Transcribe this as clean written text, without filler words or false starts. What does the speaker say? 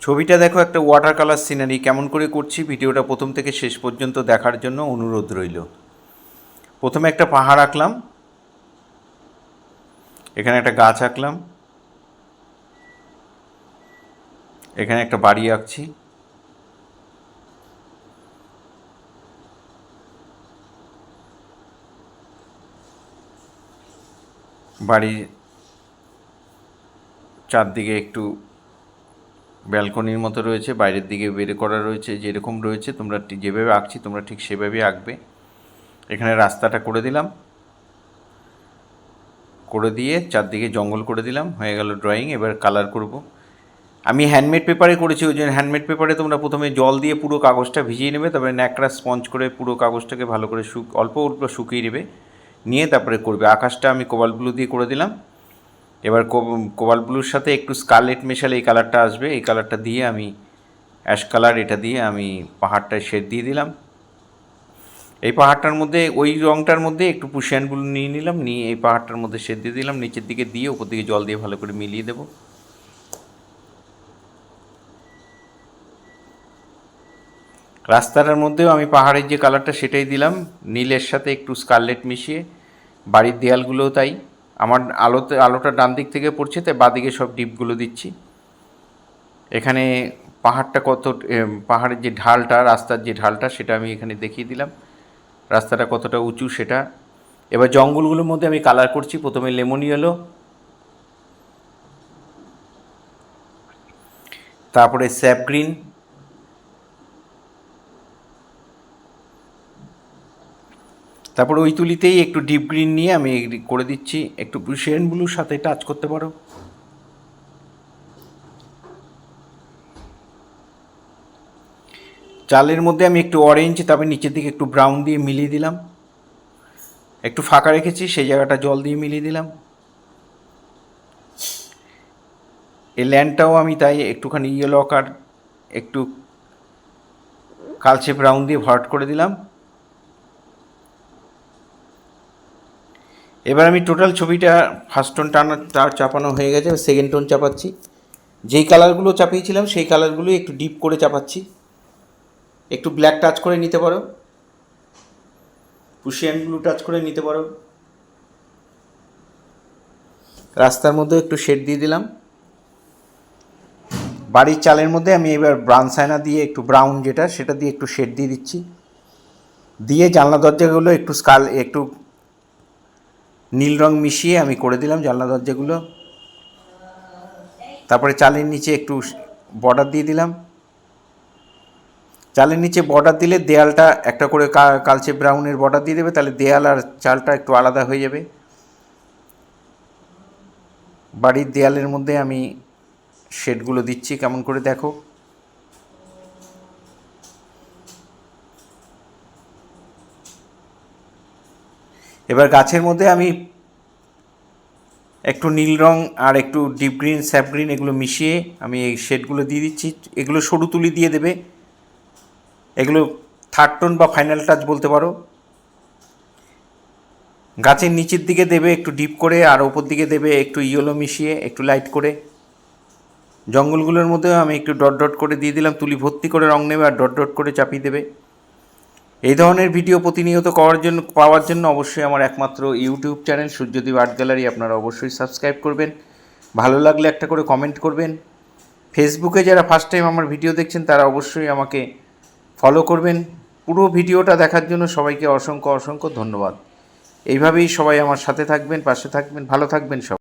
ছবিটা দেখো, একটা ওয়াটার কালার সিনারি। কেমন করে করছি ভিডিওটা প্রথম থেকে শেষ পর্যন্ত দেখার জন্য অনুরোধ রইল। প্রথমে একটা পাহাড় আঁকলাম, এখানে একটা গাছ আঁকলাম, এখানে একটা বাড়ি আঁকছি, বাড়ির চারদিকে একটু ব্যালকনির মতো রয়েছে, বাইরের দিকে বের করা রয়েছে, যেরকম রয়েছে তোমরা যেভাবে আঁকছি তোমরা ঠিক সেভাবেই আঁকবে। এখানে রাস্তাটা করে দিলাম, করে দিয়ে চারদিকে জঙ্গল করে দিলাম, হয়ে গেল ড্রয়িং। এবার কালার করব। আমি হ্যান্ডমেড পেপারে করেছি, ওই জন্য হ্যান্ডমেড পেপারে তোমরা প্রথমে জল দিয়ে পুরো কাগজটা ভিজিয়ে নেবে, তারপরে ন্যাকড়া স্পঞ্জ করে পুরো কাগজটাকে ভালো করে অল্প অল্প শুকিয়ে নেবে, নিয়ে তারপরে করবে। আকাশটা আমি কোবাল্ট ব্লু দিয়ে করে দিলাম। এবার কোবাল্ট ব্লুর সাথে একটু স্কারলেট মেশালে এই কালারটা আসবে, এই কালারটা দিয়ে আমি অ্যাশ কালার, এটা দিয়ে আমি পাহাড়টায় শেড দিয়ে দিলাম। এই পাহাড়টার মধ্যে ওই রঙটার মধ্যে একটু পুশিয়ান ব্লু নিয়ে নিলাম, নিয়ে এই পাহাড়টার মধ্যে শেড দিয়ে দিলাম, নিচের দিকে দিয়ে উপর দিকে জল দিয়ে ভালো করে মিলিয়ে দেবো। রাস্তাটার মধ্যেও আমি পাহাড়ের যে কালারটা সেটাই দিলাম, নীলের সাথে একটু স্কারলেট মিশিয়ে। বাড়ির দেয়ালগুলোও তাই। আমার আলোটা ডান দিক থেকে পড়ছে, তাই বাঁদিকে সব ডিপগুলো দিচ্ছি। এখানে পাহাড়ের যে ঢালটা, রাস্তার যে ঢালটা, সেটা আমি এখানে দেখিয়ে দিলাম, রাস্তাটা কতটা উঁচু সেটা। এবার জঙ্গলগুলোর মধ্যে আমি কালার করছি। প্রথমে লেমন ইয়েলো, তারপরে স্যাপ গ্রিন, তারপরে ওই তুলিতেই একটু ডিপ গ্রিন নিয়ে আমি করে দিচ্ছি। একটু প্রুশিয়ান ব্লুর সাথে টাচ করতে পারো। চালের মধ্যে আমি একটু অরেঞ্জ, তারপরে নিচের দিকে একটু ব্রাউন দিয়ে মিলিয়ে দিলাম। একটু ফাঁকা রেখেছি, সেই জায়গাটা জল দিয়ে মিলিয়ে দিলাম। এই ল্যান্ডটাও আমি তাই একটুখানি ইয়েলো আর একটু কালচে ব্রাউন দিয়ে ভরাট করে দিলাম। এবার আমি টোটাল ছবিটা ফার্স্ট টোন চাপানো হয়ে গেছে, সেকেন্ড টোন চাপাচ্ছি। যেই কালারগুলো চাপিয়েছিলাম সেই কালারগুলো একটু ডিপ করে চাপাচ্ছি। একটু ব্ল্যাক টাচ করে নিতে পারো, পুশিয়ান ব্লু টাচ করে নিতে পারো। রাস্তার মধ্যে একটু শেড দিয়ে দিলাম। বাড়ির চালের মধ্যে আমি এবার ব্রাউন দিয়ে একটু ব্রাউন যেটা, সেটা দিয়ে একটু শেড দিয়ে দিচ্ছি। দিয়ে জানলা দরজাগুলো একটু নীল রং মিশিয়ে আমি করে দিলাম জানলা দরজাগুলো। তারপরে চালের নিচে একটু বর্ডার দিয়ে দিলাম। চালের নিচে বর্ডার দিলে দেয়ালটা একটা করে কালচে ব্রাউনের বর্ডার দিয়ে দেবে, তাহলে দেয়াল আর চালটা একটু আলাদা হয়ে যাবে। বাড়ির দেয়ালের মধ্যে আমি শেডগুলো দিচ্ছি, কেমন করে দেখো। এবার গাছের মধ্যে আমি একটু নীল রং আর একটু ডিপ গ্রিন, স্যাপ গ্রিন এগুলো মিশিয়ে আমি এই শেডগুলো দিয়ে দিচ্ছি। এগুলো সরু তুলি দিয়ে দেবে, এগুলো থার্ড টোন বা ফাইনাল টাচ বলতে পারো। গাছের নিচের দিকে দেবে একটু ডিপ করে, আর ওপর দিকে দেবে একটু ইয়েলো মিশিয়ে, একটু লাইট করে। জঙ্গলগুলোর মধ্যেও আমি একটু ডট ডট করে দিয়ে দিলাম, তুলি ভর্তি করে রং নেবে আর ডট ডট করে চাপিয়ে দেবে। এই ধরনের ভিডিও প্রতিনিয়ত পাওয়ার জন্য অবশ্যই আমার একমাত্র YouTube channel Suryadip art gallery আপনারা অবশ্যই সাবস্ক্রাইব করবেন। ভালো লাগলে একটা করে কমেন্ট করবেন। ফেসবুকে যারা ফার্স্ট টাইম আমার ভিডিও দেখছেন তারা অবশ্যই আমাকে ফলো করবেন। পুরো ভিডিওটা দেখার জন্য সবাইকে অসংখ্য অসংখ্য ধন্যবাদ। এইভাবেই সবাই আমার সাথে থাকবেন, পাশে থাকবেন, ভালো থাকবেন সব।